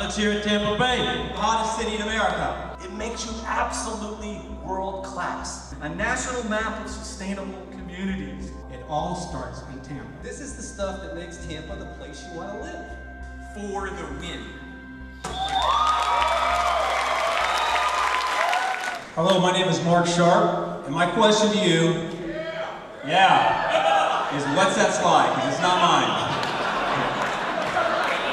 Let's hear it, Tampa Bay, the hottest city in America. It makes you absolutely world class. A national map of sustainable communities. It all starts in Tampa. This is the stuff that makes Tampa the place you want to live. For the win. Hello, my name is Mark Sharpe, and my question to you, is what's that slide? Because it's not mine.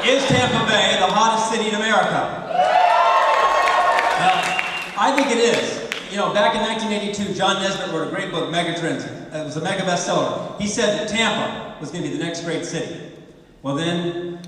Is Tampa Bay the hottest city in America? I think it is. You know, back in 1982, John Nesbitt wrote a great book, Megatrends. It was a mega bestseller. He said that Tampa was going to be the next great city. Well then,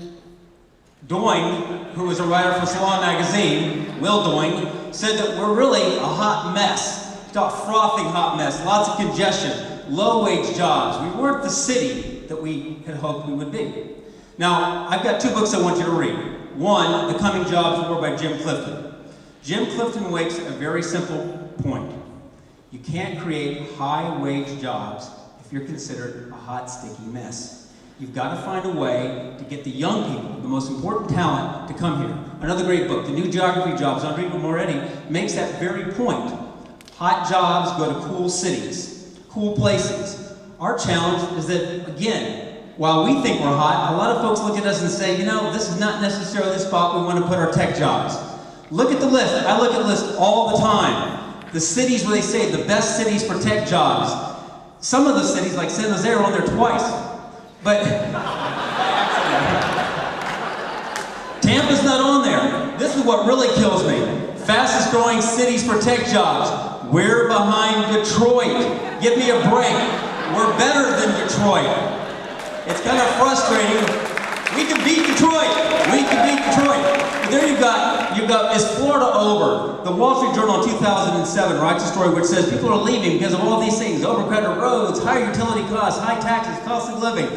Doing, who was a writer for Salon Magazine, Will Doing, said that we're really a hot mess. It's a frothing hot mess, lots of congestion, low-wage jobs. We weren't the city that we had hoped we would be. Now, I've got two books I want you to read. One, The Coming Jobs War by Jim Clifton. Jim Clifton makes a very simple point. You can't create high-wage jobs if you're considered a hot, sticky mess. You've got to find a way to get the young people, the most important talent, to come here. Another great book, The New Geography Jobs, Enrico Moretti, makes that very point. Hot jobs go to cool cities, cool places. Our challenge is that, again, while we think we're hot, a lot of folks look at us and say, you know, this is not necessarily the spot we want to put our tech jobs. Look at the list. I look at the list all the time. The cities where they say the best cities for tech jobs. Some of the cities, like San Jose, are on there twice. But Tampa's not on there. This is what really kills me. Fastest growing cities for tech jobs. We're behind Detroit. Give me a break. We're better than Detroit. It's kind of frustrating. We can beat Detroit. We can beat Detroit. But there you've got, is Florida over? The Wall Street Journal in 2007 writes a story which says people are leaving because of all these things. Overcrowded roads, higher utility costs, high taxes, cost of living.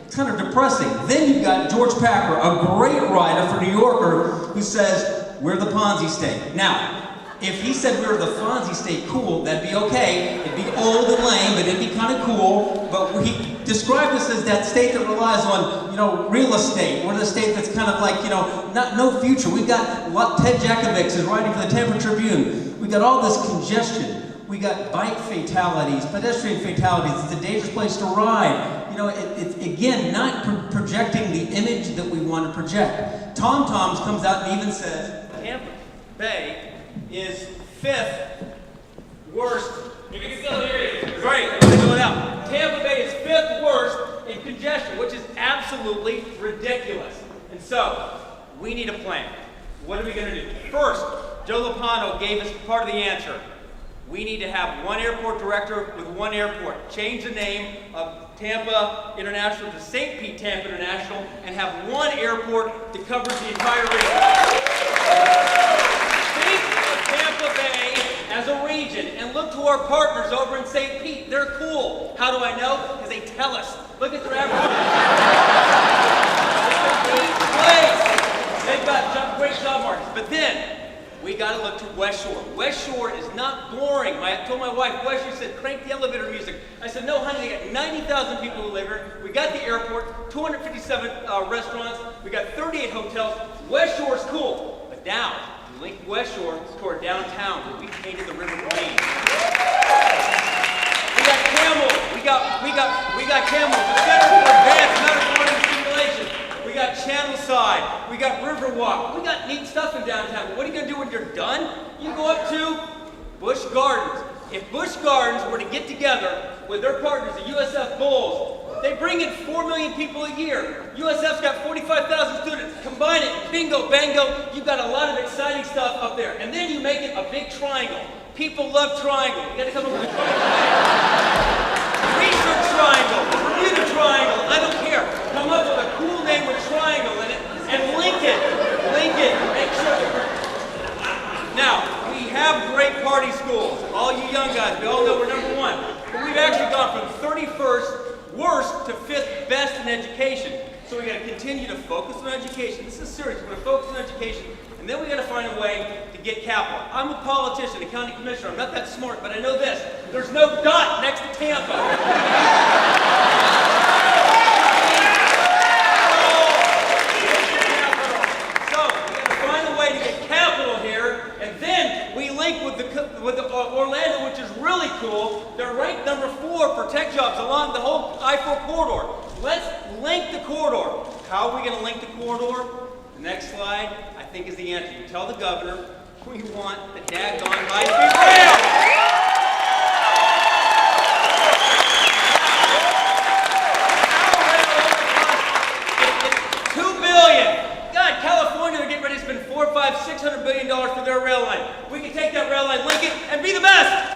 It's kind of depressing. Then you've got George Packer, a great writer for New Yorker, who says, we're the Ponzi state. Now, if he said we were the Fonzie state, cool, that'd be okay. It'd be old and lame, but it'd be kind of cool. But he described us as that state that relies on, you know, real estate. We're the state that's kind of like, you know, no future. We've got, Ted Jakovics is writing for the Tampa Tribune. We've got all this congestion. We got bike fatalities, pedestrian fatalities. It's a dangerous place to ride. You know, it's again, not projecting the image that we want to project. Tom Toms comes out and even says, Tampa Bay is 5th worst. If you can still hear you. Great, I'm going to go it out. Tampa Bay is 5th worst in congestion, which is absolutely ridiculous. And so, we need a plan. What are we going to do? First, Joe Lopano gave us part of the answer. We need to have one airport director with one airport. Change the name of Tampa International to St. Pete Tampa International and have one airport that covers the entire region. Tampa Bay as a region and look to our partners over in St. Pete. They're cool. How do I know? Because they tell us. Look at their advertising. They've got great job markets. But then, we got to look to West Shore. West Shore is not boring. I told my wife, West Shore said, crank the elevator music. I said, no, honey, they got 90,000 people who live here. We got the airport, 257 restaurants. We got 38 hotels. West Shore's cool. But now, link West Shore to our downtown where we painted the river green. We got camels. We got camels. The Center for Advanced Medical Learning Simulation. We got Channel Side. We got Riverwalk. We got neat stuff in downtown. But what are you going to do when you're done? You go up to Busch Gardens. If Busch Gardens were to get together with their partners, the USF Bulls, they bring in 4 million people a year. USF's got 45,000 students. Combine it, bingo, bango, you've got a lot of exciting stuff up there. And then you make it a big triangle. People love triangle. You gotta come up with a triangle. Research triangle, Bermuda triangle, I don't care. Come up with a cool name with triangle in it and link it. Link it, make sure. Now, we have great party schools. All you young guys, we all know we're number 1. But we've actually gone from 31st worst to 5th best in education. So we got to continue to focus on education. This is serious. We're going to focus on education, and then we got to find a way to get capital. I'm a politician, a county commissioner. I'm not that smart, but I know this. There's no dot next to Tampa. So we got to really cool. They're ranked number 4 for tech jobs along the whole I-4 corridor. Let's link the corridor. How are we going to link the corridor? The next slide, I think, is the answer. You tell the governor we want the daggone high-speed rail. It's $2 billion. God, California, they're getting ready to spend $400, $500, $600 billion for their rail line. We can take that rail line, link it, and be the best.